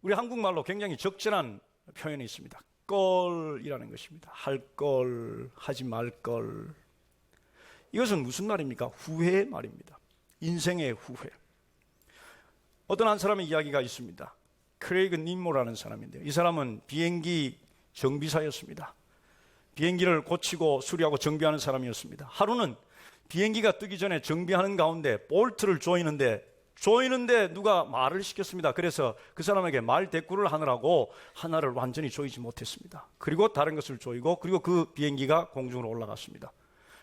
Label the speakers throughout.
Speaker 1: 우리 한국말로 굉장히 적절한 표현이 있습니다. 껄이라는 것입니다. 할 걸, 하지 말 걸. 이것은 무슨 말입니까? 후회의 말입니다. 인생의 후회. 어떤 한 사람의 이야기가 있습니다. 크레이그 님모라는 사람인데요, 이 사람은 비행기 정비사였습니다. 비행기를 고치고 수리하고 정비하는 사람이었습니다. 하루는 비행기가 뜨기 전에 정비하는 가운데 볼트를 조이는데 누가 말을 시켰습니다. 그래서 그 사람에게 말 대꾸를 하느라고 하나를 완전히 조이지 못했습니다. 그리고 다른 것을 조이고, 그리고 그 비행기가 공중으로 올라갔습니다.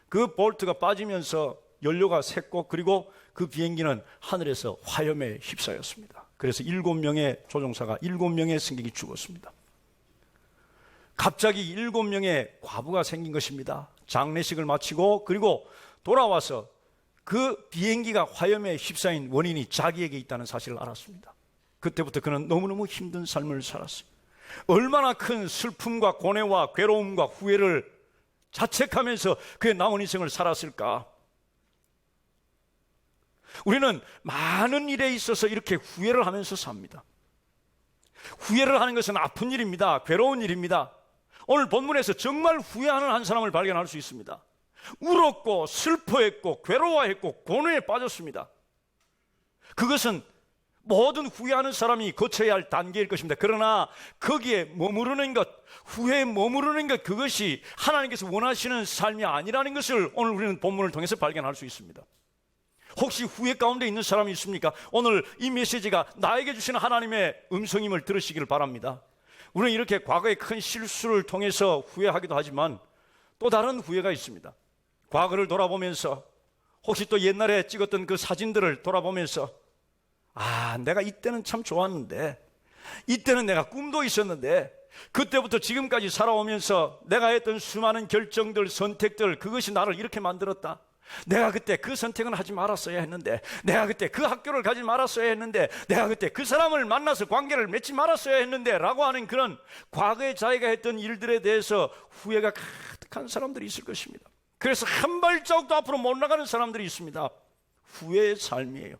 Speaker 1: 그 볼트가 빠지면서 연료가 샜고, 그리고 그 비행기는 하늘에서 화염에 휩싸였습니다. 그래서 7명의 조종사가 7명의 승객이 죽었습니다. 갑자기 7명의 과부가 생긴 것입니다. 장례식을 마치고 그리고 돌아와서 그 비행기가 화염에 휩싸인 원인이 자기에게 있다는 사실을 알았습니다. 그때부터 그는 너무너무 힘든 삶을 살았어요. 얼마나 큰 슬픔과 고뇌와 괴로움과 후회를 자책하면서 그의 남은 인생을 살았을까. 우리는 많은 일에 있어서 이렇게 후회를 하면서 삽니다. 후회를 하는 것은 아픈 일입니다. 괴로운 일입니다. 오늘 본문에서 정말 후회하는 한 사람을 발견할 수 있습니다. 울었고 슬퍼했고 괴로워했고 고뇌에 빠졌습니다. 그것은 모든 후회하는 사람이 거쳐야 할 단계일 것입니다. 그러나 거기에 머무르는 것, 후회에 머무르는 것, 그것이 하나님께서 원하시는 삶이 아니라는 것을 오늘 우리는 본문을 통해서 발견할 수 있습니다. 혹시 후회 가운데 있는 사람이 있습니까? 오늘 이 메시지가 나에게 주시는 하나님의 음성임을 들으시기를 바랍니다. 우리는 이렇게 과거의 큰 실수를 통해서 후회하기도 하지만 또 다른 후회가 있습니다. 과거를 돌아보면서, 혹시 또 옛날에 찍었던 그 사진들을 돌아보면서, 내가 이때는 참 좋았는데, 이때는 내가 꿈도 있었는데, 그때부터 지금까지 살아오면서 내가 했던 수많은 결정들, 선택들, 그것이 나를 이렇게 만들었다. 내가 그때 그 선택은 하지 말았어야 했는데, 내가 그때 그 학교를 가지 말았어야 했는데, 내가 그때 그 사람을 만나서 관계를 맺지 말았어야 했는데 라고 하는 그런 과거에 자기가 했던 일들에 대해서 후회가 가득한 사람들이 있을 것입니다. 그래서 한 발자국도 앞으로 못 나가는 사람들이 있습니다. 후회의 삶이에요.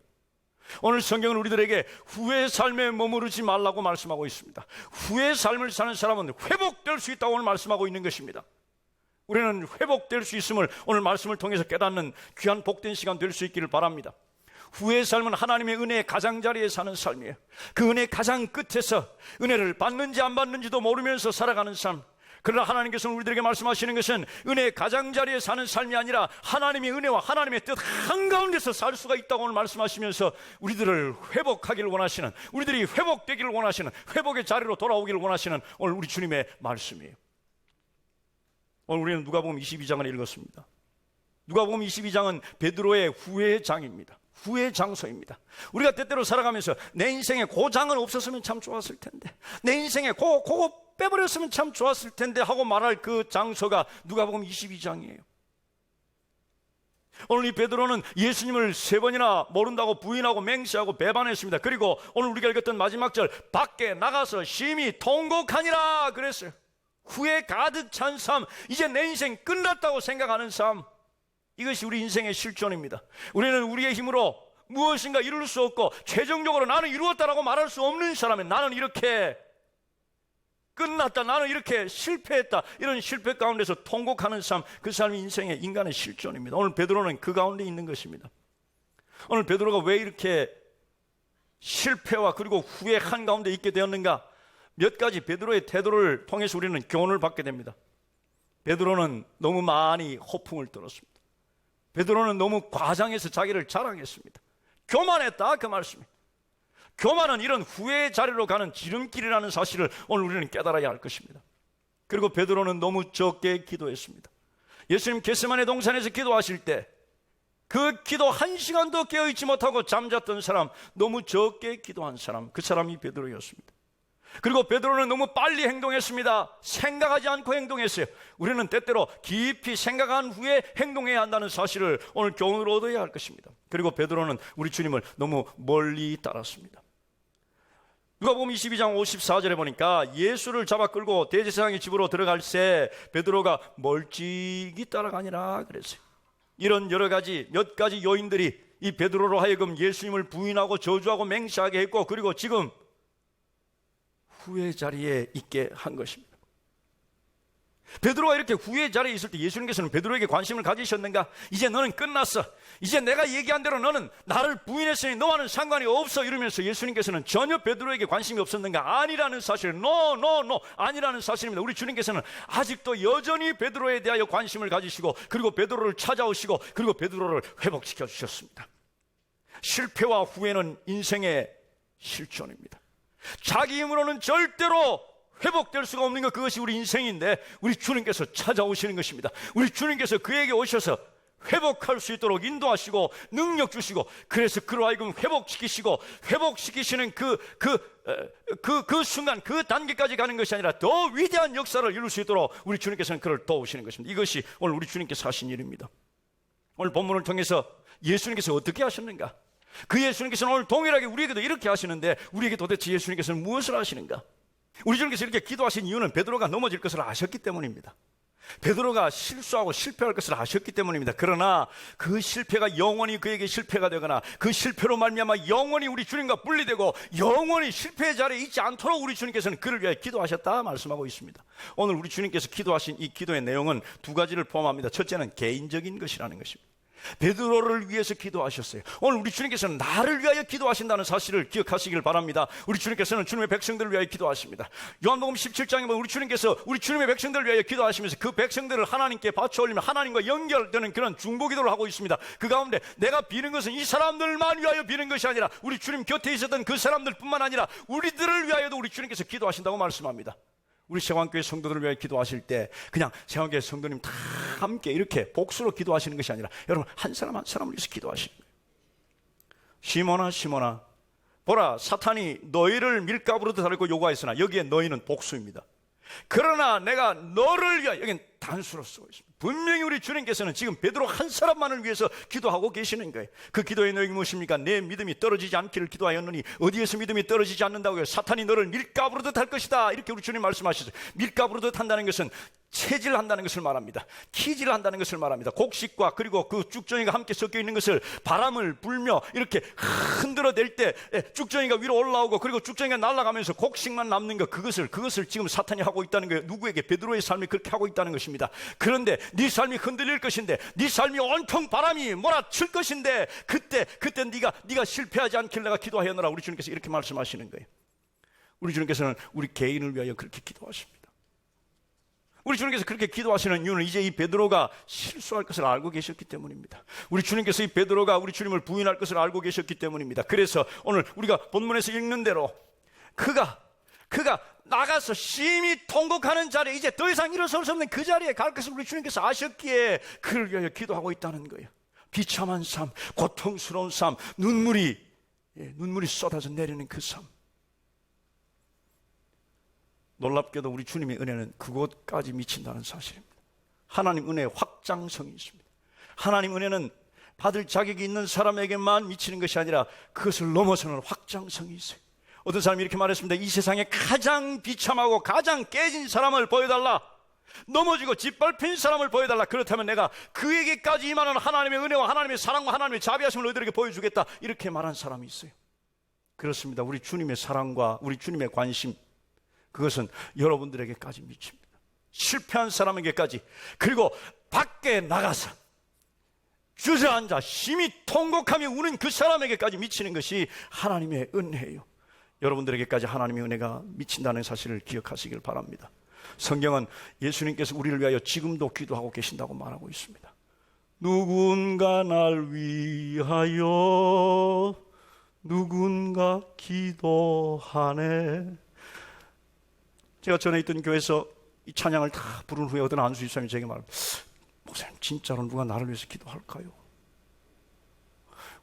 Speaker 1: 오늘 성경은 우리들에게 후회의 삶에 머무르지 말라고 말씀하고 있습니다. 후회의 삶을 사는 사람은 회복될 수 있다고 오늘 말씀하고 있는 것입니다. 우리는 회복될 수 있음을 오늘 말씀을 통해서 깨닫는 귀한 복된 시간 될 수 있기를 바랍니다. 후회의 삶은 하나님의 은혜의 가장자리에 사는 삶이에요. 그 은혜의 가장 끝에서 은혜를 받는지 안 받는지도 모르면서 살아가는 삶. 그러나 하나님께서는 우리들에게 말씀하시는 것은 은혜의 가장자리에 사는 삶이 아니라 하나님의 은혜와 하나님의 뜻 한가운데서 살 수가 있다고 오늘 말씀하시면서 우리들을 회복하기를 원하시는, 우리들이 회복되기를 원하시는, 회복의 자리로 돌아오기를 원하시는 오늘 우리 주님의 말씀이에요. 오늘 우리는 누가복음 22장을 읽었습니다. 누가복음 22장은 베드로의 후회의 장입니다. 후회의 장소입니다. 우리가 때때로 살아가면서 내 인생에 그 장은 없었으면 참 좋았을 텐데, 내 인생에 그거 빼버렸으면 참 좋았을 텐데 하고 말할 그 장소가 누가복음 22장이에요. 오늘 이 베드로는 예수님을 3번이나 모른다고 부인하고 맹세하고 배반했습니다. 그리고 오늘 우리가 읽었던 마지막 절, 밖에 나가서 심히 통곡하니라 그랬어요. 후회 가득 찬 삶, 이제 내 인생 끝났다고 생각하는 삶, 이것이 우리 인생의 실존입니다. 우리는 우리의 힘으로 무엇인가 이룰 수 없고 최종적으로 나는 이루었다라고 말할 수 없는 사람은, 나는 이렇게 끝났다, 나는 이렇게 실패했다, 이런 실패 가운데서 통곡하는 삶, 그 삶이 인생의 인간의 실존입니다. 오늘 베드로는 그 가운데 있는 것입니다. 오늘 베드로가 왜 이렇게 실패와 그리고 후회 한가운데 있게 되었는가? 몇 가지 베드로의 태도를 통해서 우리는 교훈을 받게 됩니다. 베드로는 너무 많이 호풍을 떨었습니다. 베드로는 너무 과장해서 자기를 자랑했습니다. 교만했다, 그 말씀이에요. 교만은 이런 후회의 자리로 가는 지름길이라는 사실을 오늘 우리는 깨달아야 할 것입니다. 그리고 베드로는 너무 적게 기도했습니다. 예수님 겟세마네 동산에서 기도하실 때 그 기도 1시간도 깨어있지 못하고 잠잤던 사람, 너무 적게 기도한 사람, 그 사람이 베드로였습니다. 그리고 베드로는 너무 빨리 행동했습니다. 생각하지 않고 행동했어요. 우리는 때때로 깊이 생각한 후에 행동해야 한다는 사실을 오늘 교훈으로 얻어야 할 것입니다. 그리고 베드로는 우리 주님을 너무 멀리 따랐습니다. 누가복음 22장 54절에 보니까 예수를 잡아 끌고 대제사장의 집으로 들어갈 때 베드로가 멀찍이 따라가니라 그랬어요. 이런 여러 가지, 몇 가지 요인들이 이 베드로로 하여금 예수님을 부인하고 저주하고 맹세하게 했고, 그리고 지금 후회 자리에 있게 한 것입니다. 베드로가 이렇게 후회 자리에 있을 때 예수님께서는 베드로에게 관심을 가지셨는가? 이제 너는 끝났어. 이제 내가 얘기한 대로 너는 나를 부인했으니 너와는 상관이 없어. 이러면서 예수님께서는 전혀 베드로에게 관심이 없었는가? 아니라는 사실, no, 아니라는 사실입니다. 우리 주님께서는 아직도 여전히 베드로에 대하여 관심을 가지시고, 그리고 베드로를 찾아오시고, 그리고 베드로를 회복시켜 주셨습니다. 실패와 후회는 인생의 실존입니다. 자기 힘으로는 절대로 회복될 수가 없는 것, 그것이 우리 인생인데 우리 주님께서 찾아오시는 것입니다. 우리 주님께서 그에게 오셔서 회복할 수 있도록 인도하시고 능력 주시고, 그래서 그로 하여금 회복시키시는 그 순간, 그 단계까지 가는 것이 아니라 더 위대한 역사를 이룰 수 있도록 우리 주님께서는 그를 도우시는 것입니다. 이것이 오늘 우리 주님께서 하신 일입니다. 오늘 본문을 통해서 예수님께서 어떻게 하셨는가? 그 예수님께서는 오늘 동일하게 우리에게도 이렇게 하시는데, 우리에게 도대체 예수님께서는 무엇을 하시는가? 우리 주님께서 이렇게 기도하신 이유는 베드로가 넘어질 것을 아셨기 때문입니다. 베드로가 실수하고 실패할 것을 아셨기 때문입니다. 그러나 그 실패가 영원히 그에게 실패가 되거나 그 실패로 말미암아 영원히 우리 주님과 분리되고 영원히 실패의 자리에 있지 않도록 우리 주님께서는 그를 위해 기도하셨다 말씀하고 있습니다. 오늘 우리 주님께서 기도하신 이 기도의 내용은 두 가지를 포함합니다. 첫째는 개인적인 것이라는 것입니다. 베드로를 위해서 기도하셨어요. 오늘 우리 주님께서는 나를 위하여 기도하신다는 사실을 기억하시길 바랍니다. 우리 주님께서는 주님의 백성들을 위하여 기도하십니다. 요한복음 17장에 보면 우리 주님께서 우리 주님의 백성들을 위하여 기도하시면서 그 백성들을 하나님께 바쳐 올리며 하나님과 연결되는 그런 중보기도를 하고 있습니다. 그 가운데 내가 비는 것은 이 사람들만 위하여 비는 것이 아니라 우리 주님 곁에 있었던 그 사람들뿐만 아니라 우리들을 위하여도 우리 주님께서 기도하신다고 말씀합니다. 우리 세왕교회 성도들을 위해 기도하실 때 그냥 세왕교회 성도님 다 함께 이렇게 복수로 기도하시는 것이 아니라 여러분 한 사람 한 사람을 위해서 기도하시는 거예요. 시몬아 보라, 사탄이 너희를 밀가부로 달고 요구하였으나 여기에 너희는 복수입니다. 그러나 내가 너를 위하여, 여기는 단수로 쓰고 있습니다. 분명히 우리 주님께서는 지금 베드로 한 사람만을 위해서 기도하고 계시는 거예요. 그 기도의 내용이 무엇입니까? 내 믿음이 떨어지지 않기를 기도하였느니, 어디에서 믿음이 떨어지지 않는다고요? 사탄이 너를 밀가부르듯 할 것이다, 이렇게 우리 주님 말씀하셨어요. 밀가부르듯 한다는 것은 체질한다는 것을 말합니다. 키질한다는 것을 말합니다. 곡식과 그리고 그 쭉정이가 함께 섞여 있는 것을 바람을 불며 이렇게 흔들어댈 때 쭉정이가 위로 올라오고, 그리고 쭉정이가 날아가면서 곡식만 남는 것, 그것을 지금 사탄이 하고 있다는 거예요. 누구에게? 베드로의 삶이 그렇게 하고 있다는 것입니다. 그런데 네 삶이 흔들릴 것인데, 네 삶이 온통 바람이 몰아칠 것인데, 그때 네가 실패하지 않길 내가 기도하였노라, 우리 주님께서 이렇게 말씀하시는 거예요. 우리 주님께서는 우리 개인을 위하여 그렇게 기도하십니다. 우리 주님께서 그렇게 기도하시는 이유는 이제 이 베드로가 실수할 것을 알고 계셨기 때문입니다. 우리 주님께서 이 베드로가 우리 주님을 부인할 것을 알고 계셨기 때문입니다. 그래서 오늘 우리가 본문에서 읽는 대로 그가 나가서 심히 통곡하는 자리에, 이제 더 이상 일어설 수 없는 그 자리에 갈 것을 우리 주님께서 아셨기에 그를 위하여 기도하고 있다는 거예요. 비참한 삶, 고통스러운 삶, 눈물이 쏟아져 내리는 그 삶. 놀랍게도 우리 주님의 은혜는 그곳까지 미친다는 사실입니다. 하나님 은혜의 확장성이 있습니다. 하나님 은혜는 받을 자격이 있는 사람에게만 미치는 것이 아니라 그것을 넘어서는 확장성이 있어요. 어떤 사람이 이렇게 말했습니다. 이 세상에 가장 비참하고 가장 깨진 사람을 보여달라, 넘어지고 짓밟힌 사람을 보여달라, 그렇다면 내가 그에게까지 임하는 하나님의 은혜와 하나님의 사랑과 하나님의 자비하심을 너희들에게 보여주겠다, 이렇게 말한 사람이 있어요. 그렇습니다. 우리 주님의 사랑과 우리 주님의 관심, 그것은 여러분들에게까지 미칩니다. 실패한 사람에게까지, 그리고 밖에 나가서 주저앉아 심히 통곡하며 우는 그 사람에게까지 미치는 것이 하나님의 은혜예요. 여러분들에게까지 하나님의 은혜가 미친다는 사실을 기억하시길 바랍니다. 성경은 예수님께서 우리를 위하여 지금도 기도하고 계신다고 말하고 있습니다. 누군가 날 위하여 누군가 기도하네. 제가 전에 있던 교회에서 이 찬양을 다 부른 후에 어떤 안수 집사님이 제게 말합니다. 목사님, 진짜로 누가 나를 위해서 기도할까요?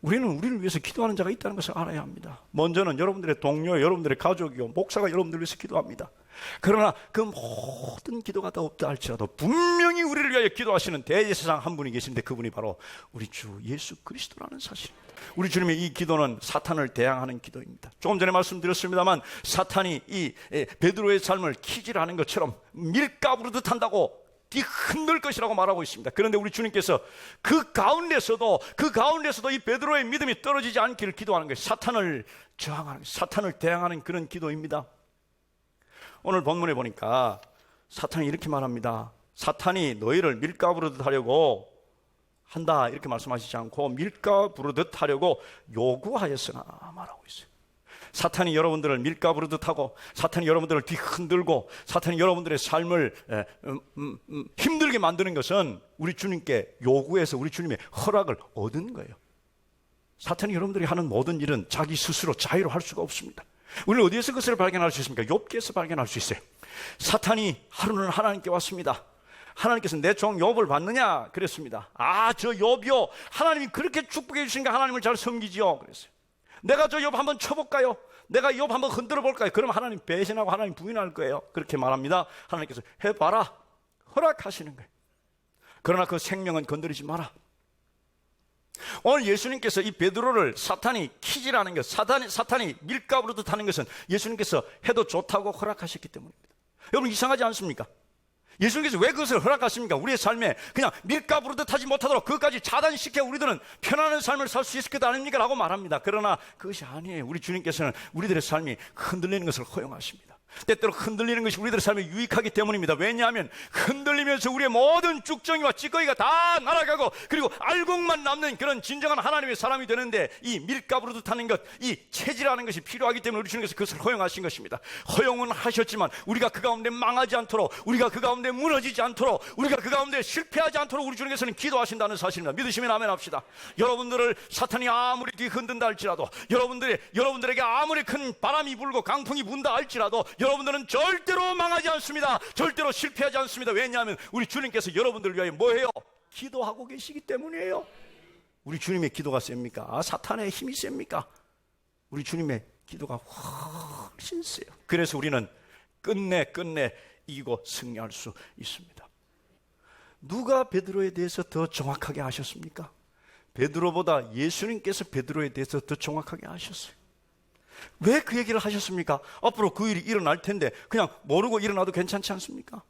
Speaker 1: 우리는 우리를 위해서 기도하는 자가 있다는 것을 알아야 합니다. 먼저는 여러분들의 동료, 여러분들의 가족이요, 목사가 여러분들을 위해서 기도합니다. 그러나 그 모든 기도가 다 없다 할지라도 분명히 우리를 위하여 기도하시는 대제사장 한 분이 계신데, 그분이 바로 우리 주 예수 그리스도라는 사실입니다. 우리 주님의 이 기도는 사탄을 대항하는 기도입니다. 조금 전에 말씀드렸습니다만 사탄이 이 베드로의 삶을 키질하는 것처럼 밀가부르듯 한다고 흔들 것이라고 말하고 있습니다. 그런데 우리 주님께서 그 가운데서도 이 베드로의 믿음이 떨어지지 않기를 기도하는 것이 사탄을 저항하는, 사탄을 대항하는 그런 기도입니다. 오늘 본문에 보니까 사탄이 이렇게 말합니다. 사탄이 너희를 밀가 부르듯 하려고 한다 이렇게 말씀하시지 않고 밀가 부르듯 하려고 요구하였으나 말하고 있어요. 사탄이 여러분들을 밀가 부르듯 하고, 사탄이 여러분들을 뒤흔들고, 사탄이 여러분들의 삶을 힘들게 만드는 것은 우리 주님께 요구해서 우리 주님의 허락을 얻은 거예요. 사탄이 여러분들이 하는 모든 일은 자기 스스로 자유로 할 수가 없습니다. 우리는 어디에서 그것을 발견할 수 있습니까? 욥기에서 발견할 수 있어요. 사탄이 하루는 하나님께 왔습니다. 하나님께서 내 종 욥을 봤느냐 그랬습니다. 저 욥이요, 하나님이 그렇게 축복해 주시니까 하나님을 잘 섬기지요 그랬어요. 내가 저 욥 한번 쳐볼까요? 내가 욥 한번 흔들어 볼까요? 그럼 하나님 배신하고 하나님 부인할 거예요. 그렇게 말합니다. 하나님께서 해봐라 허락하시는 거예요. 그러나 그 생명은 건드리지 마라. 오늘 예수님께서 이 베드로를 사탄이 키지라는 것, 사탄이 밀가 부르듯 하는 것은 예수님께서 해도 좋다고 허락하셨기 때문입니다. 여러분 이상하지 않습니까? 예수님께서 왜 그것을 허락하십니까? 우리의 삶에 그냥 밀가 부르듯 하지 못하도록 그것까지 차단시켜 우리들은 편안한 삶을 살 수 있을 것 아닙니까? 라고 말합니다. 그러나 그것이 아니에요. 우리 주님께서는 우리들의 삶이 흔들리는 것을 허용하십니다. 때때로 흔들리는 것이 우리들의 삶에 유익하기 때문입니다. 왜냐하면 흔들리면서 우리의 모든 쭉정이와 찌꺼기가 다 날아가고, 그리고 알곡만 남는 그런 진정한 하나님의 사람이 되는데 이 밀가 부르듯 하는 것, 이 체질하는 것이 필요하기 때문에 우리 주님께서 그것을 허용하신 것입니다. 허용은 하셨지만 우리가 그 가운데 망하지 않도록, 우리가 그 가운데 무너지지 않도록, 우리가 그 가운데 실패하지 않도록 우리 주님께서는 기도하신다는 사실입니다. 믿으시면 아멘 합시다. 여러분들을 사탄이 아무리 뒤흔든다 할지라도, 여러분들에게 아무리 큰 바람이 불고 강풍이 분다 할지라도 여러분들은 절대로 망하지 않습니다. 절대로 실패하지 않습니다. 왜냐하면 우리 주님께서 여러분들을 위하여 뭐해요? 기도하고 계시기 때문이에요. 우리 주님의 기도가 셉니까? 사탄의 힘이 셉니까? 우리 주님의 기도가 훨씬 세요. 그래서 우리는 끝내 이기고 승리할 수 있습니다. 누가 베드로에 대해서 더 정확하게 아셨습니까? 베드로보다 예수님께서 베드로에 대해서 더 정확하게 아셨어요. 왜 그 얘기를 하셨습니까? 앞으로 그 일이 일어날 텐데 그냥 모르고 일어나도 괜찮지 않습니까?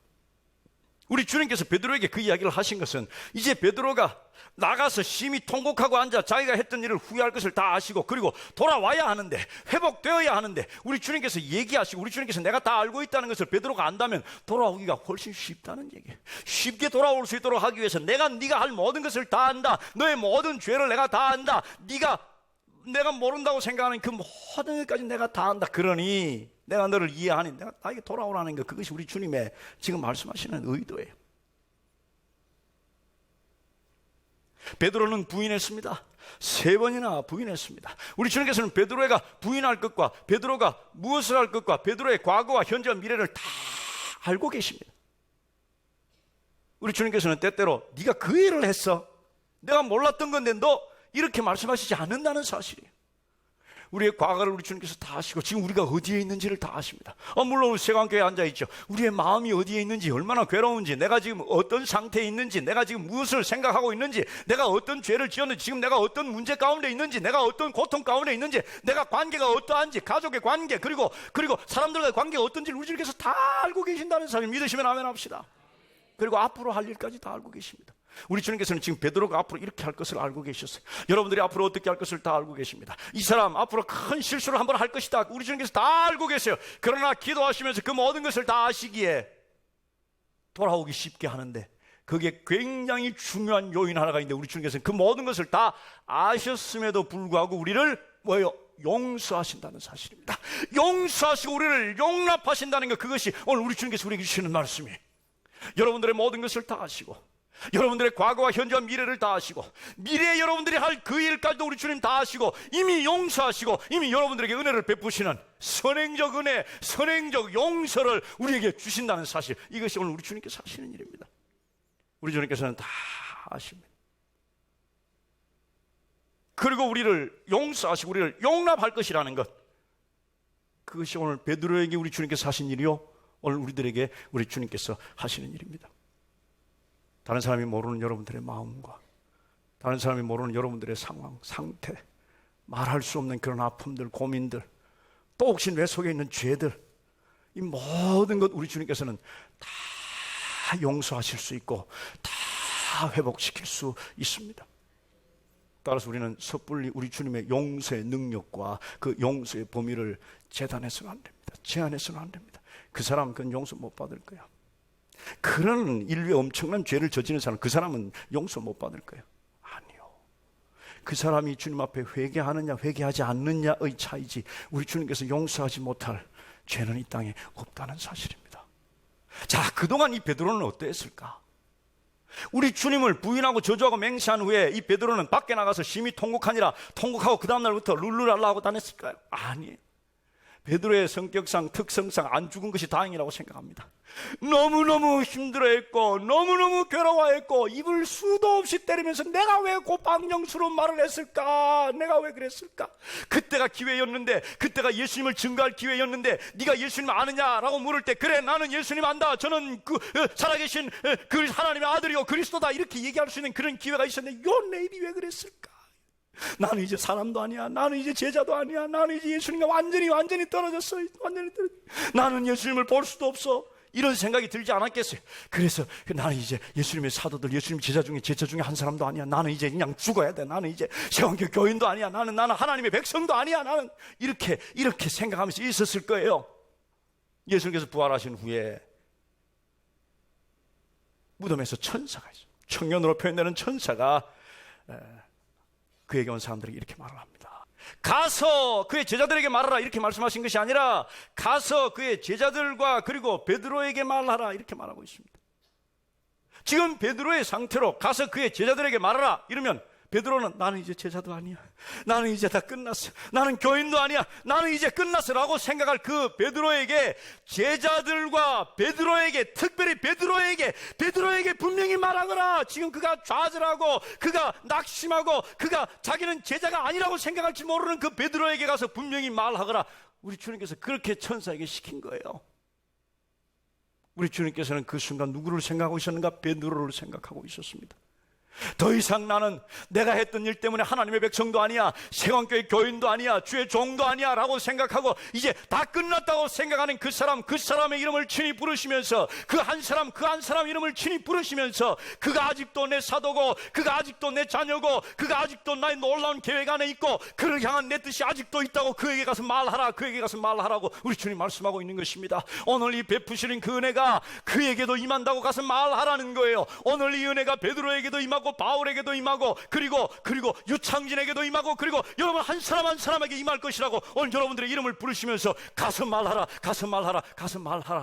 Speaker 1: 우리 주님께서 베드로에게 그 이야기를 하신 것은 이제 베드로가 나가서 심히 통곡하고 앉아 자기가 했던 일을 후회할 것을 다 아시고, 그리고 돌아와야 하는데, 회복되어야 하는데, 우리 주님께서 얘기하시고 우리 주님께서 내가 다 알고 있다는 것을 베드로가 안다면 돌아오기가 훨씬 쉽다는 얘기예요. 쉽게 돌아올 수 있도록 하기 위해서 네가 할 모든 것을 다 안다. 너의 모든 죄를 내가 다 안다. 내가 모른다고 생각하는 그 모든 것까지 내가 다 안다. 그러니 내가 너를 이해하니 내가 나에게 돌아오라는 것, 그것이 우리 주님의 지금 말씀하시는 의도예요. 베드로는 부인했습니다. 3번이나 부인했습니다. 우리 주님께서는 베드로가 부인할 것과 베드로가 무엇을 할 것과 베드로의 과거와 현재와 미래를 다 알고 계십니다. 우리 주님께서는 때때로 네가 그 일을 했어, 내가 몰랐던 건데 너 이렇게 말씀하시지 않는다는 사실이에요. 우리의 과거를 우리 주님께서 다 아시고 지금 우리가 어디에 있는지를 다 아십니다. 물론 우리 세관교회에 앉아있죠. 우리의 마음이 어디에 있는지, 얼마나 괴로운지, 내가 지금 어떤 상태에 있는지, 내가 지금 무엇을 생각하고 있는지, 내가 어떤 죄를 지었는지, 지금 내가 어떤 문제 가운데 있는지, 내가 어떤 고통 가운데 있는지, 내가 관계가 어떠한지, 가족의 관계, 그리고 사람들과의 관계가 어떤지를 우리 주님께서 다 알고 계신다는 사실 믿으시면 아멘 합시다. 그리고 앞으로 할 일까지 다 알고 계십니다. 우리 주님께서는 지금 베드로가 앞으로 이렇게 할 것을 알고 계셨어요. 여러분들이 앞으로 어떻게 할 것을 다 알고 계십니다. 이 사람 앞으로 큰 실수를 한번 할 것이다, 우리 주님께서 다 알고 계세요. 그러나 기도하시면서 그 모든 것을 다 아시기에 돌아오기 쉽게 하는데, 그게 굉장히 중요한 요인 하나가 있는데, 우리 주님께서는 그 모든 것을 다 아셨음에도 불구하고 우리를 용서하신다는 사실입니다. 용서하시고 우리를 용납하신다는 것, 그것이 오늘 우리 주님께서 우리에게 주시는 말씀이에요. 여러분들의 모든 것을 다 아시고, 여러분들의 과거와 현재와 미래를 다 아시고, 미래에 여러분들이 할 그 일까지도 우리 주님 다 아시고, 이미 용서하시고 이미 여러분들에게 은혜를 베푸시는 선행적 은혜, 선행적 용서를 우리에게 주신다는 사실, 이것이 오늘 우리 주님께서 하시는 일입니다. 우리 주님께서는 다 아십니다. 그리고 우리를 용서하시고 우리를 용납할 것이라는 것, 그것이 오늘 베드로에게 우리 주님께서 하신 일이요, 오늘 우리들에게 우리 주님께서 하시는 일입니다. 다른 사람이 모르는 여러분들의 마음과 다른 사람이 모르는 여러분들의 상황, 상태, 말할 수 없는 그런 아픔들, 고민들, 또 혹시 내 속에 있는 죄들, 이 모든 것 우리 주님께서는 다 용서하실 수 있고 다 회복시킬 수 있습니다. 따라서 우리는 섣불리 우리 주님의 용서의 능력과 그 용서의 범위를 재단해서는 안 됩니다. 제한해서는 안 됩니다. 그 사람은 그건 용서 못 받을 거야. 그런 인류의 엄청난 죄를 저지른 사람, 그 사람은 용서 못 받을 거예요. 아니요. 그 사람이 주님 앞에 회개하느냐 회개하지 않느냐의 차이지, 우리 주님께서 용서하지 못할 죄는 이 땅에 없다는 사실입니다. 자, 그동안 이 베드로는 어땠을까? 우리 주님을 부인하고 저주하고 맹세한 후에 이 베드로는 밖에 나가서 심히 통곡하니라 통곡하고 그 다음날부터 룰루랄라 하고 다녔을까요? 아니에요. 베드로의 성격상 특성상 안 죽은 것이 다행이라고 생각합니다. 너무너무 힘들어했고 너무너무 괴로워했고 입을 수도 없이 때리면서 내가 왜 고방정스러운 말을 했을까? 내가 왜 그랬을까? 그때가 기회였는데, 그때가 예수님을 증거할 기회였는데 네가 예수님 아느냐라고 물을 때, 그래 나는 예수님 안다, 저는 살아계신 그 하나님의 아들이요 그리스도다, 이렇게 얘기할 수 있는 그런 기회가 있었는데 요 내 입이 왜 그랬을까? 나는 이제 사람도 아니야, 나는 이제 제자도 아니야, 나는 이제 예수님과 완전히 떨어졌어, 나는 예수님을 볼 수도 없어, 이런 생각이 들지 않았겠어요? 그래서 나는 이제 예수님의 사도들, 예수님 제자 중에 한 사람도 아니야, 나는 이제 그냥 죽어야 돼, 나는 이제 세왕교 교인도 아니야, 나는 하나님의 백성도 아니야, 나는 이렇게 생각하면서 있었을 거예요. 예수님께서 부활하신 후에 무덤에서 천사가 있어요. 청년으로 표현되는 천사가 그에게 온 사람들에게 이렇게 말을 합니다. 가서 그의 제자들에게 말하라, 이렇게 말씀하신 것이 아니라 가서 그의 제자들과 그리고 베드로에게 말하라, 이렇게 말하고 있습니다. 지금 베드로의 상태로 가서 그의 제자들에게 말하라 이러면 베드로는 나는 이제 제자도 아니야, 나는 이제 다 끝났어, 나는 교인도 아니야, 나는 이제 끝났어 라고 생각할 그 베드로에게, 제자들과 베드로에게, 특별히 베드로에게 분명히 말하거라. 지금 그가 좌절하고 그가 낙심하고 그가 자기는 제자가 아니라고 생각할지 모르는 그 베드로에게 가서 분명히 말하거라. 우리 주님께서 그렇게 천사에게 시킨 거예요. 우리 주님께서는 그 순간 누구를 생각하고 있었는가? 베드로를 생각하고 있었습니다. 더 이상 나는 내가 했던 일 때문에 하나님의 백성도 아니야, 세왕교회 교인도 아니야, 주의 종도 아니야 라고 생각하고 이제 다 끝났다고 생각하는 그 사람의 이름을 친히 부르시면서, 그 한 사람 이름을 친히 부르시면서, 그가 아직도 내 사도고, 그가 아직도 내 자녀고, 그가 아직도 나의 놀라운 계획 안에 있고, 그를 향한 내 뜻이 아직도 있다고 그에게 가서 말하라, 그에게 가서 말하라고 우리 주님 말씀하고 있는 것입니다. 오늘 이 베푸시는 그 은혜가 그에게도 임한다고 가서 말하라는 거예요. 오늘 이 은혜가 베드로에게도 임하고 바울에게도 임하고 그리고 유창진에게도 임하고 그리고 여러분 한 사람에게 임할 것이라고 오늘 여러분들의 이름을 부르시면서 가서 말하라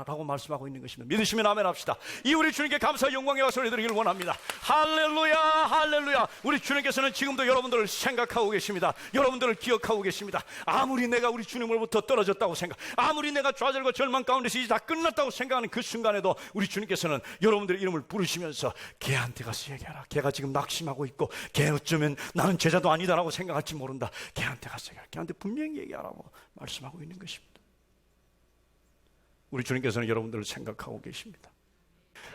Speaker 1: 라고 말씀하고 있는 것입니다. 믿으시면 아멘 합시다. 이 우리 주님께 감사와 영광의 소리 드리기를 원합니다. 할렐루야, 할렐루야. 우리 주님께서는 지금도 여러분들을 생각하고 계십니다. 여러분들을 기억하고 계십니다. 아무리 내가 우리 주님으로부터 떨어졌다고 아무리 내가 좌절과 절망 가운데서 이제 다 끝났다고 생각하는 그 순간에도 우리 주님께서는 여러분들의 이름을 부르시면서 걔한테 가서 얘기하라. 걔가 지금 낙심하고 있고 걔 어쩌면 나는 제자도 아니다라고 생각할지 모른다. 걔한테 가서 얘기하라. 걔한테 분명히 얘기하라고 말씀하고 있는 것입니다. 우리 주님께서는 여러분들을 생각하고 계십니다.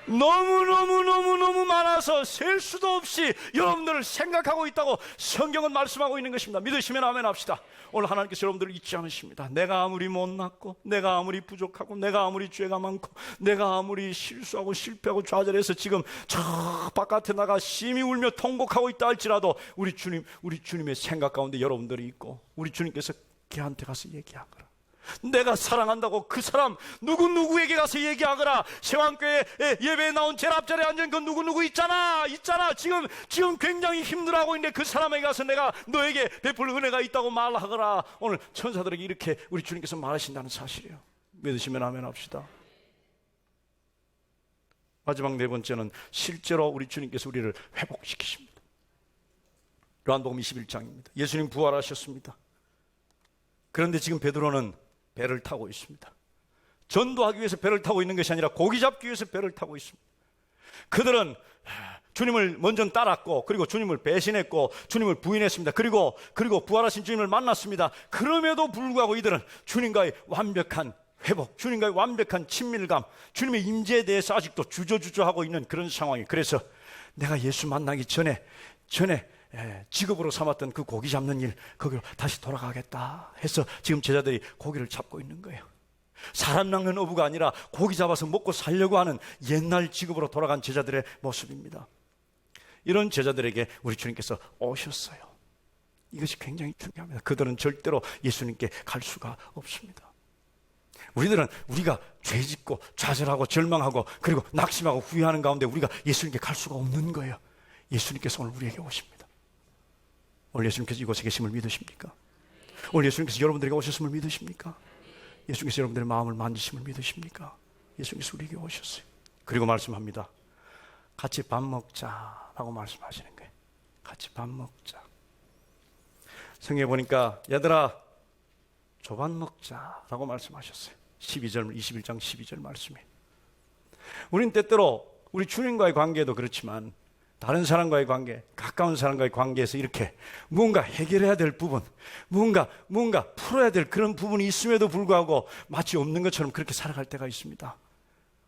Speaker 1: 너무 많아서 셀 수도 없이 여러분들을 생각하고 있다고 성경은 말씀하고 있는 것입니다. 믿으시면 아멘 합시다. 오늘 하나님께서 여러분들을 잊지 않으십니다. 내가 아무리 못났고, 내가 아무리 부족하고, 내가 아무리 죄가 많고, 내가 아무리 실수하고 실패하고 좌절해서 지금 저 바깥에 나가 심히 울며 통곡하고 있다 할지라도 우리 주님의 생각 가운데 여러분들이 있고, 우리 주님께서 걔한테 가서 얘기하거라. 내가 사랑한다고 그 사람 누구에게 가서 얘기하거라. 세왕교회 예배에 나온 제일 앞자리에 앉은 그 누구 있잖아. 지금 굉장히 힘들어하고 있는데 그 사람에게 가서 내가 너에게 베풀 은혜가 있다고 말하거라. 오늘 천사들에게 이렇게 우리 주님께서 말하신다는 사실이에요. 믿으시면 아멘 합시다. 마지막 네 번째는 실제로 우리 주님께서 우리를 회복시키십니다. 요한복음 21장입니다. 예수님 부활하셨습니다. 그런데 지금 베드로는 배를 타고 있습니다. 전도하기 위해서 배를 타고 있는 것이 아니라 고기 잡기 위해서 배를 타고 있습니다. 그들은 주님을 먼저 따랐고, 그리고 주님을 배신했고, 주님을 부인했습니다. 그리고 부활하신 주님을 만났습니다. 그럼에도 불구하고 이들은 주님과의 완벽한 회복, 주님과의 완벽한 친밀감, 주님의 임재에 대해서 아직도 주저하고 있는 그런 상황이. 그래서 내가 예수 만나기 전에 직업으로 삼았던 그 고기 잡는 일, 거기로 다시 돌아가겠다 해서 지금 제자들이 고기를 잡고 있는 거예요. 사람 낚는 어부가 아니라 고기 잡아서 먹고 살려고 하는 옛날 직업으로 돌아간 제자들의 모습입니다. 이런 제자들에게 우리 주님께서 오셨어요. 이것이 굉장히 중요합니다. 그들은 절대로 예수님께 갈 수가 없습니다. 우리들은 우리가 죄짓고 좌절하고 절망하고 그리고 낙심하고 후회하는 가운데 우리가 예수님께 갈 수가 없는 거예요. 예수님께서 오늘 우리에게 오십니다. 오늘 예수님께서 이곳에 계심을 믿으십니까? 오늘 예수님께서 여러분들에게 오셨음을 믿으십니까? 예수님께서 여러분들의 마음을 만지심을 믿으십니까? 예수님께서 우리에게 오셨어요. 그리고 말씀합니다. 같이 밥 먹자라고 말씀하시는 거예요. 같이 밥 먹자. 성경에 보니까 얘들아 조반 먹자라고 말씀하셨어요. 21장 12절 말씀이. 우린 때때로 우리 주님과의 관계도 그렇지만 다른 사람과의 관계, 가까운 사람과의 관계에서 이렇게 무언가 해결해야 될 부분, 무언가 풀어야 될 그런 부분이 있음에도 불구하고 마치 없는 것처럼 그렇게 살아갈 때가 있습니다.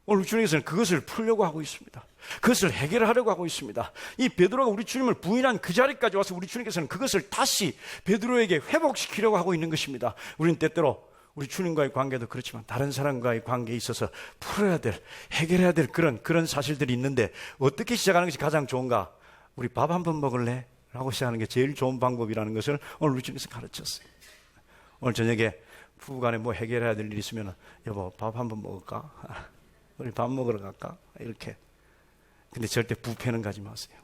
Speaker 1: 오늘 주님께서는 그것을 풀려고 하고 있습니다. 그것을 해결하려고 하고 있습니다. 이 베드로가 우리 주님을 부인한 그 자리까지 와서 우리 주님께서는 그것을 다시 베드로에게 회복시키려고 하고 있는 것입니다. 우리는 때때로 우리 주님과의 관계도 그렇지만 다른 사람과의 관계에 있어서 풀어야 될, 해결해야 될 그런 사실들이 있는데 어떻게 시작하는 것이 가장 좋은가? 우리 밥 한 번 먹을래? 라고 시작하는 게 제일 좋은 방법이라는 것을 오늘 우리 주님께서 가르쳤어요. 오늘 저녁에 부부간에 뭐 해결해야 될 일이 있으면 여보 밥 한 번 먹을까? 우리 밥 먹으러 갈까? 이렇게. 근데 절대 부패는 가지 마세요.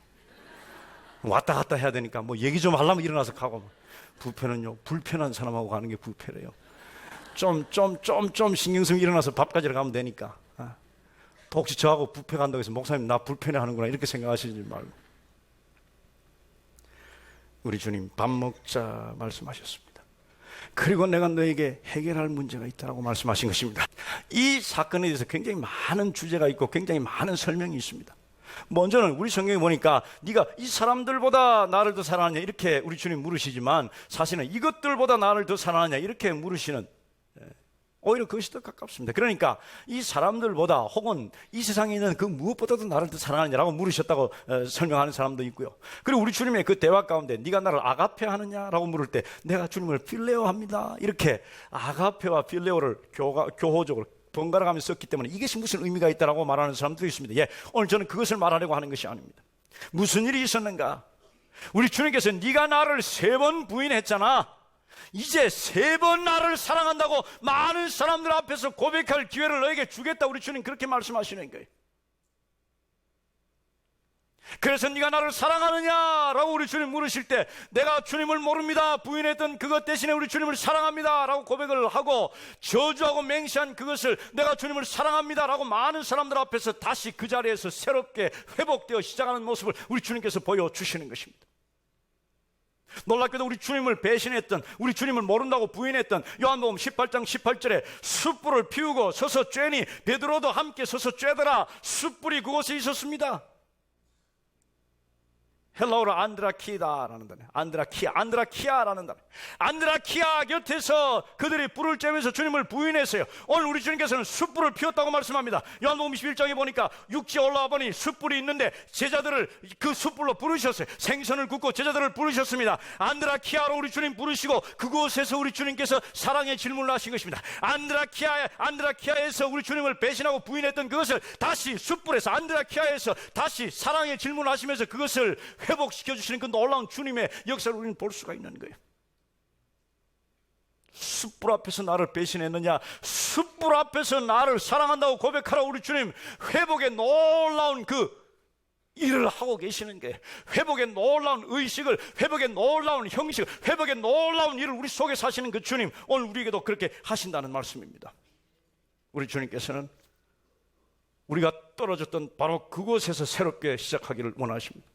Speaker 1: 왔다 갔다 해야 되니까 뭐 얘기 좀 하려면 일어나서 가고. 부패는요, 불편한 사람하고 가는 게 부패래요. 좀 신경 쓰면 일어나서 밥 가지러 가면 되니까. 또 혹시 저하고 부패 간다고 해서 목사님 나 불편해 하는구나 이렇게 생각하시지 말고. 우리 주님 밥 먹자 말씀하셨습니다. 그리고 내가 너에게 해결할 문제가 있다고 말씀하신 것입니다. 이 사건에 대해서 굉장히 많은 주제가 있고 굉장히 많은 설명이 있습니다. 먼저는 우리 성경에 보니까 네가 이 사람들보다 나를 더 사랑하냐 이렇게 우리 주님 물으시지만 사실은 이것들보다 나를 더 사랑하냐 이렇게 물으시는, 오히려 그것이 더 가깝습니다. 그러니까 이 사람들보다 혹은 이 세상에 있는 그 무엇보다도 나를 더 사랑하느냐라고 물으셨다고 설명하는 사람도 있고요. 그리고 우리 주님의 그 대화 가운데 네가 나를 아가페 하느냐라고 물을 때 내가 주님을 필레오 합니다. 이렇게 아가페와 필레오를 교호적으로 번갈아 가면서 썼기 때문에 이것이 무슨 의미가 있다라고 말하는 사람도 있습니다. 예, 오늘 저는 그것을 말하려고 하는 것이 아닙니다. 무슨 일이 있었는가? 우리 주님께서 네가 나를 3번 부인했잖아. 이제 3번 나를 사랑한다고 많은 사람들 앞에서 고백할 기회를 너에게 주겠다. 우리 주님 그렇게 말씀하시는 거예요. 그래서 네가 나를 사랑하느냐라고 우리 주님 물으실 때 내가 주님을 모릅니다 부인했던 그것 대신에 우리 주님을 사랑합니다 라고 고백을 하고 저주하고 맹세한 그것을 내가 주님을 사랑합니다 라고 많은 사람들 앞에서 다시 그 자리에서 새롭게 회복되어 시작하는 모습을 우리 주님께서 보여주시는 것입니다. 놀랍게도 우리 주님을 배신했던, 우리 주님을 모른다고 부인했던 요한복음 18장 18절에 숯불을 피우고 서서 쬐니 베드로도 함께 서서 쬐더라. 숯불이 그곳에 있었습니다. 헬라어로 안드라키다라는 단어, 안드라키아라는 단어. 안드라키아 곁에서 그들이 불을 쬐면서 주님을 부인했어요. 오늘 우리 주님께서는 숯불을 피웠다고 말씀합니다. 요한복음 21장에 보니까 육지에 올라와 보니 숯불이 있는데 제자들을 그 숯불로 부르셨어요. 생선을 굽고 제자들을 부르셨습니다. 안드라키아로 우리 주님 부르시고 그곳에서 우리 주님께서 사랑의 질문을 하신 것입니다. 안드라키아에서 우리 주님을 배신하고 부인했던 그것을 다시 숯불에서 안드라키아에서 다시 사랑의 질문을 하시면서 그것을 회복시켜주시는 그 놀라운 주님의 역사를 우리는 볼 수가 있는 거예요. 숯불 앞에서 나를 배신했느냐, 숯불 앞에서 나를 사랑한다고 고백하라. 우리 주님 회복의 놀라운 그 일을 하고 계시는 거예요. 회복의 놀라운 의식을, 회복의 놀라운 형식을, 회복의 놀라운 일을 우리 속에 사시는 그 주님, 오늘 우리에게도 그렇게 하신다는 말씀입니다. 우리 주님께서는 우리가 떨어졌던 바로 그곳에서 새롭게 시작하기를 원하십니다.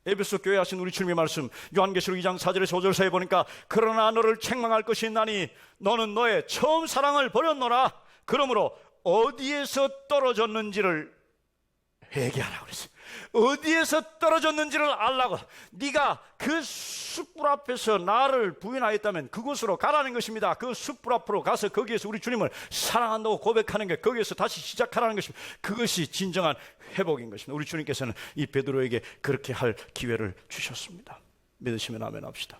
Speaker 1: 에베소 교회 하신 우리 주님의 말씀 요한계시록 2장 4절에서 5절 사이에 보니까 그러나 너를 책망할 것이 있나니 너는 너의 처음 사랑을 버렸노라. 그러므로 어디에서 떨어졌는지를 회개하라고 그랬어요. 어디에서 떨어졌는지를 알라고. 네가 그 숯불 앞에서 나를 부인하였다면 그곳으로 가라는 것입니다. 그 숯불 앞으로 가서 거기에서 우리 주님을 사랑한다고 고백하는 게, 거기에서 다시 시작하라는 것입니다. 그것이 진정한 회복인 것입니다. 우리 주님께서는 이 베드로에게 그렇게 할 기회를 주셨습니다. 믿으시면 아멘 합시다.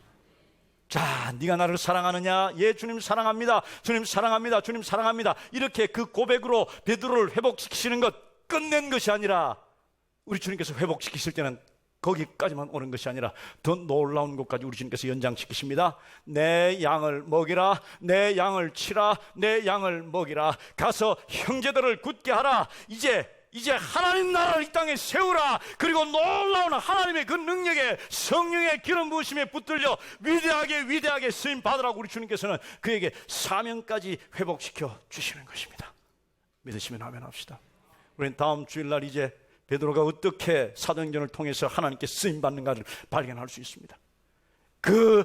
Speaker 1: 자, 네가 나를 사랑하느냐? 예, 주님 사랑합니다. 주님 사랑합니다. 주님 사랑합니다. 이렇게 그 고백으로 베드로를 회복시키시는 것 끝낸 것이 아니라 우리 주님께서 회복시키실 때는 거기까지만 오는 것이 아니라 더 놀라운 것까지 우리 주님께서 연장시키십니다. 내 양을 먹이라, 내 양을 치라, 내 양을 먹이라. 가서 형제들을 굳게 하라. 이제 하나님 나라를 이 땅에 세우라. 그리고 놀라운 하나님의 그 능력에, 성령의 기름 부으심에 붙들려 위대하게 쓰임 받으라고 우리 주님께서는 그에게 사명까지 회복시켜 주시는 것입니다. 믿으시면 아멘 합시다. 우리는 다음 주일날 이제 베드로가 어떻게 사도행전을 통해서 하나님께 쓰임 받는가를 발견할 수 있습니다. 그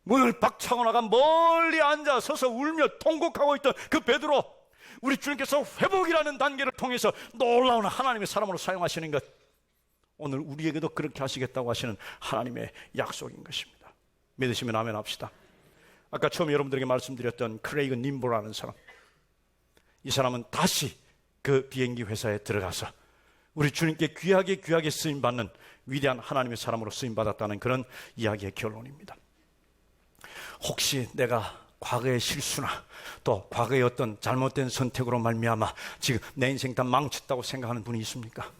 Speaker 1: 문을 박차고 나가 멀리 앉아 서서 울며 통곡하고 있던 그 베드로, 우리 주님께서 회복이라는 단계를 통해서 놀라운 하나님의 사람으로 사용하시는 것, 오늘 우리에게도 그렇게 하시겠다고 하시는 하나님의 약속인 것입니다. 믿으시면 아멘 합시다. 아까 처음에 여러분들에게 말씀드렸던 크레이그 님보라는 사람, 이 사람은 다시 그 비행기 회사에 들어가서 우리 주님께 귀하게 쓰임받는 위대한 하나님의 사람으로 쓰임받았다는 그런 이야기의 결론입니다. 혹시 내가 과거의 실수나 또 과거의 어떤 잘못된 선택으로 말미암아 지금 내 인생 다 망쳤다고 생각하는 분이 있습니까?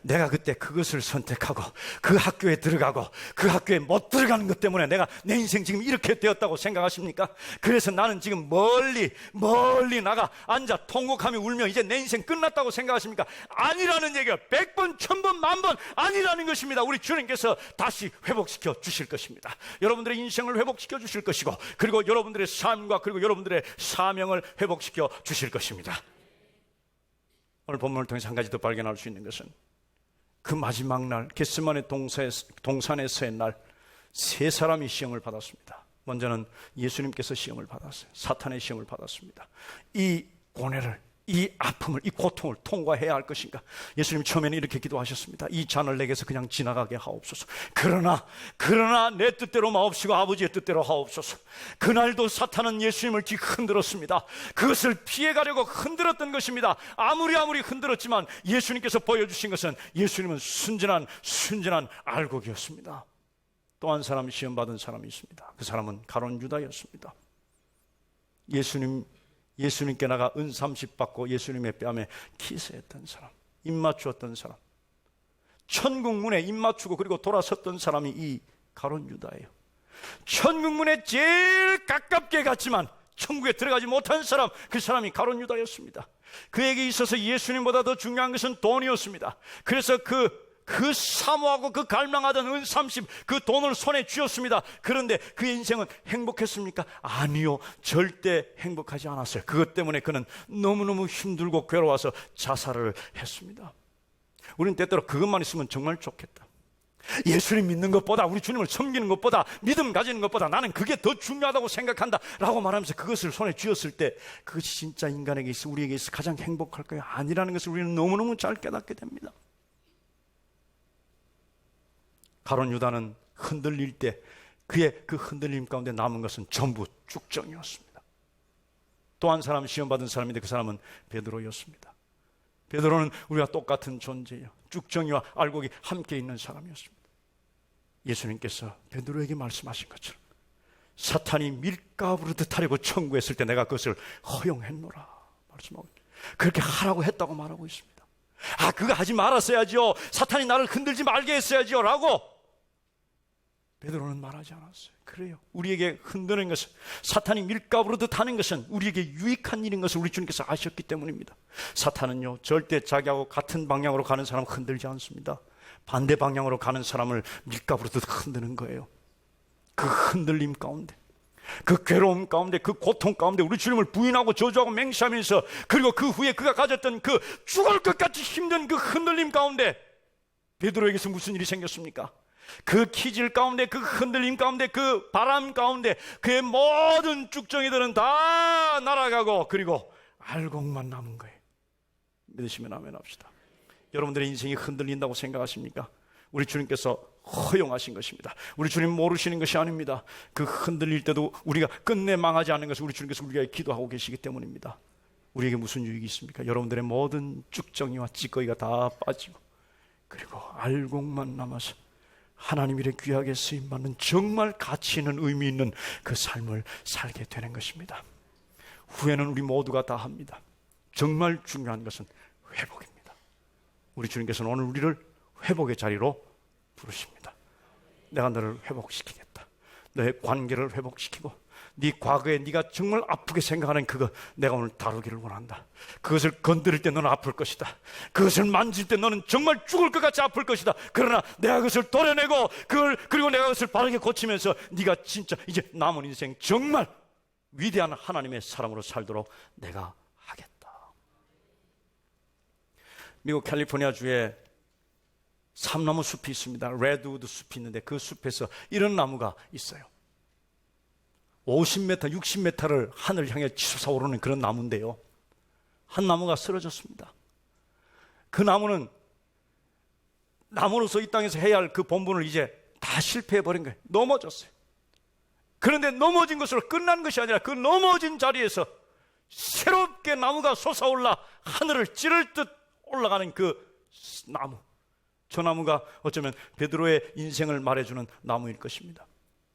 Speaker 1: 내가 그때 그것을 선택하고 그 학교에 들어가고 그 학교에 못 들어가는 것 때문에 내가 내 인생 지금 이렇게 되었다고 생각하십니까? 그래서 나는 지금 멀리 나가 앉아 통곡하며 울며 이제 내 인생 끝났다고 생각하십니까? 아니라는 얘기가 100번, 1000번, 10,000번 아니라는 것입니다. 우리 주님께서 다시 회복시켜 주실 것입니다. 여러분들의 인생을 회복시켜 주실 것이고, 그리고 여러분들의 삶과 그리고 여러분들의 사명을 회복시켜 주실 것입니다. 오늘 본문을 통해서 한 가지 더 발견할 수 있는 것은 그 마지막 날 겟세마네 동산에서의 날, 세 사람이 시험을 받았습니다. 먼저는 예수님께서 시험을 받았어요. 사탄의 시험을 받았습니다. 이 고뇌를, 이 아픔을, 이 고통을 통과해야 할 것인가? 예수님 처음에는 이렇게 기도하셨습니다. 이 잔을 내게서 그냥 지나가게 하옵소서. 그러나 내 뜻대로 마옵시고 아버지의 뜻대로 하옵소서. 그날도 사탄은 예수님을 뒤흔들었습니다. 그것을 피해가려고 흔들었던 것입니다. 아무리 흔들었지만 예수님께서 보여주신 것은 예수님은 순전한 알곡이었습니다. 또 한 사람 시험 받은 사람이 있습니다. 그 사람은 가룟 유다였습니다. 예수님께 나가 은 30 받고 예수님의 뺨에 키스했던 사람, 입 맞추었던 사람, 천국문에 입 맞추고 그리고 돌아섰던 사람이 이 가룟 유다예요. 천국문에 제일 가깝게 갔지만 천국에 들어가지 못한 사람, 그 사람이 가룟 유다였습니다. 그에게 있어서 예수님보다 더 중요한 것은 돈이었습니다. 그래서 그 사모하고 그 갈망하던 은 30, 그 돈을 손에 쥐었습니다. 그런데 그의 인생은 행복했습니까? 아니요, 절대 행복하지 않았어요. 그것 때문에 그는 너무너무 힘들고 괴로워서 자살을 했습니다. 우리는 때때로 그것만 있으면 정말 좋겠다. 예수님 믿는 것보다, 우리 주님을 섬기는 것보다, 믿음 가지는 것보다 나는 그게 더 중요하다고 생각한다 라고 말하면서 그것을 손에 쥐었을 때 그것이 진짜 인간에게 있어, 우리에게 있어 가장 행복할 거야 아니라는 것을 우리는 너무너무 잘 깨닫게 됩니다. 가룟 유다는 흔들릴 때 그의 그 흔들림 가운데 남은 것은 전부 쭉정이었습니다. 또 한 사람 시험 받은 사람인데 그 사람은 베드로였습니다. 베드로는 우리와 똑같은 존재예요. 쭉정이와 알곡이 함께 있는 사람이었습니다. 예수님께서 베드로에게 말씀하신 것처럼 사탄이 밀가부를 듯하려고 청구했을 때 내가 그것을 허용했노라 말씀하고, 그렇게 하라고 했다고 말하고 있습니다. 그거 하지 말았어야죠. 사탄이 나를 흔들지 말게 했어야죠 라고 베드로는 말하지 않았어요. 그래요, 우리에게 흔드는 것은, 사탄이 밀가부르듯 하는 것은 우리에게 유익한 일인 것을 우리 주님께서 아셨기 때문입니다. 사탄은요, 절대 자기하고 같은 방향으로 가는 사람을 흔들지 않습니다. 반대 방향으로 가는 사람을 밀가부르듯 흔드는 거예요. 그 흔들림 가운데, 그 괴로움 가운데, 그 고통 가운데 우리 주님을 부인하고 저주하고 맹세하면서, 그리고 그 후에 그가 가졌던 그 죽을 것 같이 힘든 그 흔들림 가운데 베드로에게서 무슨 일이 생겼습니까? 그 기질 가운데, 그 흔들림 가운데, 그 바람 가운데 그의 모든 쭉정이들은 다 날아가고 그리고 알곡만 남은 거예요. 믿으시면 아멘 합시다. 여러분들의 인생이 흔들린다고 생각하십니까? 우리 주님께서 허용하신 것입니다. 우리 주님 모르시는 것이 아닙니다. 그 흔들릴 때도 우리가 끝내 망하지 않는 것을 우리 주님께서 우리에게 기도하고 계시기 때문입니다. 우리에게 무슨 유익이 있습니까? 여러분들의 모든 쭉정이와 찌꺼기가 다 빠지고 그리고 알곡만 남아서 하나님 일에 귀하게 쓰임받는 정말 가치 있는 의미 있는 그 삶을 살게 되는 것입니다. 후회는 우리 모두가 다 합니다. 정말 중요한 것은 회복입니다. 우리 주님께서는 오늘 우리를 회복의 자리로 부르십니다. 내가 너를 회복시키겠다. 너의 관계를 회복시키고 네 과거에 네가 정말 아프게 생각하는 그거 내가 오늘 다루기를 원한다. 그것을 건드릴 때 너는 아플 것이다. 그것을 만질 때 너는 정말 죽을 것 같이 아플 것이다. 그러나 내가 그것을 도려내고 그리고 내가 그것을 바르게 고치면서 네가 진짜 이제 남은 인생 정말 위대한 하나님의 사람으로 살도록 내가 하겠다. 미국 캘리포니아 주에 삼나무 숲이 있습니다. 레드우드 숲이 있는데 그 숲에서 이런 나무가 있어요. 50m, 60m를 하늘 향해 치솟아오르는 그런 나무인데요, 한 나무가 쓰러졌습니다. 그 나무는 나무로서 이 땅에서 해야 할 그 본분을 이제 다 실패해버린 거예요. 넘어졌어요. 그런데 넘어진 것으로 끝난 것이 아니라 그 넘어진 자리에서 새롭게 나무가 솟아올라 하늘을 찌를 듯 올라가는 그 나무, 저 나무가 어쩌면 베드로의 인생을 말해주는 나무일 것입니다.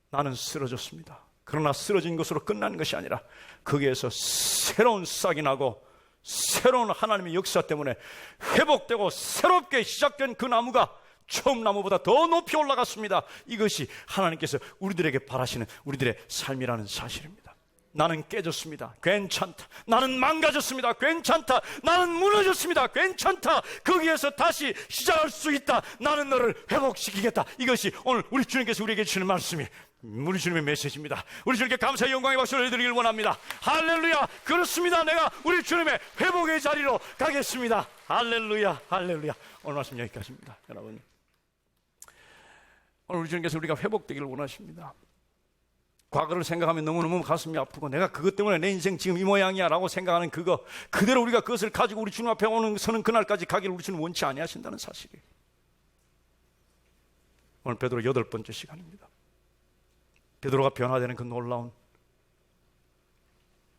Speaker 1: 나는 쓰러졌습니다. 그러나 쓰러진 것으로 끝난 것이 아니라 거기에서 새로운 싹이 나고 새로운 하나님의 역사 때문에 회복되고 새롭게 시작된 그 나무가 처음 나무보다 더 높이 올라갔습니다. 이것이 하나님께서 우리들에게 바라시는 우리들의 삶이라는 사실입니다. 나는 깨졌습니다. 괜찮다. 나는 망가졌습니다. 괜찮다. 나는 무너졌습니다. 괜찮다. 거기에서 다시 시작할 수 있다. 나는 너를 회복시키겠다. 이것이 오늘 우리 주님께서 우리에게 주시는 말씀이 우리 주님의 메시지입니다. 우리 주님께 감사의 영광의 박수를 드리길 원합니다. 할렐루야. 그렇습니다. 내가 우리 주님의 회복의 자리로 가겠습니다. 할렐루야. 할렐루야. 오늘 말씀 여기까지입니다. 여러분, 오늘 우리 주님께서 우리가 회복되기를 원하십니다. 과거를 생각하면 너무너무 가슴이 아프고 내가 그것 때문에 내 인생 지금 이 모양이야 라고 생각하는 그거 그대로 우리가 그것을 가지고 우리 주님 앞에 서는 그날까지 가기를 우리 주님 원치 아니하신다는 사실이에요. 오늘 베드로 8번째 시간입니다. 베드로가 변화되는 그 놀라운,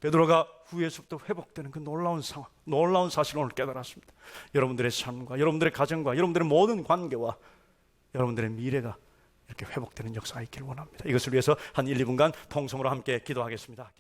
Speaker 1: 베드로가 후에서부터 회복되는 그 놀라운 상황, 놀라운 사실을 오늘 깨달았습니다. 여러분들의 삶과 여러분들의 가정과 여러분들의 모든 관계와 여러분들의 미래가 이렇게 회복되는 역사가 있기를 원합니다. 이것을 위해서 한 1, 2분간 통성으로 함께 기도하겠습니다.